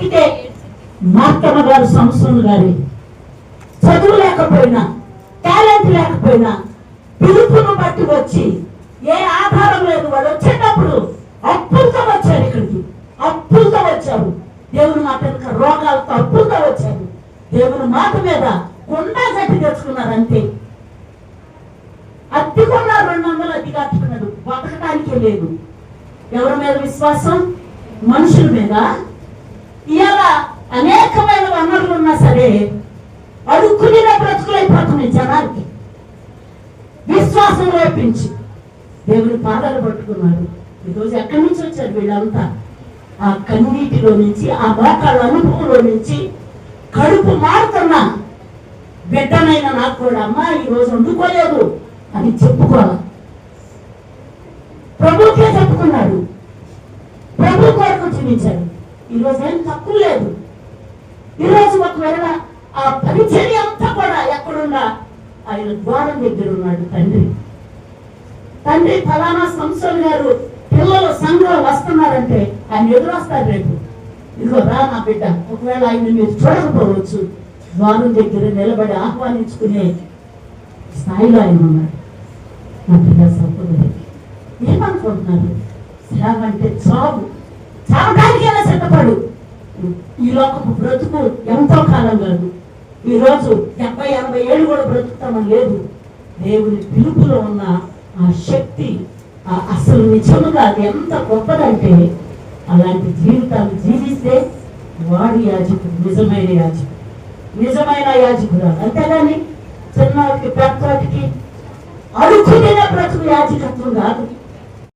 బ్రతికితే మార్తమ్మ గారు సంసోను గారి చదువు లేకపోయినా టాలెంట్ లేకపోయినా పిలుపును బట్టి వచ్చి ఏ ఆధారం లేదు. వాళ్ళు వచ్చేటప్పుడు అప్పులతో వచ్చారు, ఇక్కడికి అప్పులతో వచ్చారు. దేవుని మాట రోగాలతో అప్పులతో వచ్చారు. దేవుని మాట మీద కొండా గట్టి తెచ్చుకున్నారు అంతే. అద్దె కొన్నారు, 200 అద్దె కట్టుకున్నారు. బతకడానికే లేదు. ఎవరి మీద విశ్వాసం? మనుషుల మీద. ఇలా అనేకమైన వనరులు ఉన్నా సరే అడుక్కునే బ్రతుకులైపోతున్నాయి జనానికి. విశ్వాసం లోపించి దేవుని పాదాలు పట్టుకున్నారు. ఈరోజు ఎక్కడి నుంచి వచ్చారు వీళ్ళంతా? ఆ కన్నీటిలో నుంచి, ఆ మోకాళ్ళ అనుభవంలో నుంచి కడుపు మారుతున్నా బిడ్డనైనా నాకు కూడా అమ్మా ఈరోజు వండుకోలేదు అని చెప్పుకోవాలి. ప్రభుకే చెప్పుకున్నాడు, ప్రభు కొరకు జీవించాడు. ఈరోజు ఏం తక్కువ లేదు. ఈరోజు ఒకవేళ ఆ పరిచర్య అంతా కూడా ఎక్కడున్నా ఆయన ద్వారం దగ్గర ఉన్నాడు తండ్రి. తండ్రి ఫలానా సంసోను గారు పిల్లలు సంఘం వస్తున్నారంటే ఆయన ఎదురొస్తారు. రేపు ఇదిగో రా నా బిడ్డ. ఒకవేళ ఆయన మీరు చూడకపోవచ్చు, ద్వారం దగ్గర నిలబడి ఆహ్వానించుకునే స్థాయిలో ఆయన ఉన్నాడు. నా పిల్ల సహోదరి ఏమనుకుంటున్నారు? శ్రమ అంటే చావు, చావడానికైనా సిద్ధపడు. ఈ లోకపు బ్రతుకు ఎంతో కాలం కాదు. ఈరోజు 70-80 ఏళ్ళు కూడా బ్రతుకుతామని లేదు. దేవుని పిలుపులో ఉన్న ఆ శక్తి అసలు నిజముగా అది ఎంత గొప్పదంటే అలాంటి జీవితాలు జీవిస్తే వాడి యాజకుడు నిజమైన యాజకుడు, నిజమైన యాజకుడు. అంతేగాని చిన్నవాటికి పెద్దవాటికి అడుగుతున్న బ్రతుకు యాజకత్వం కాదు.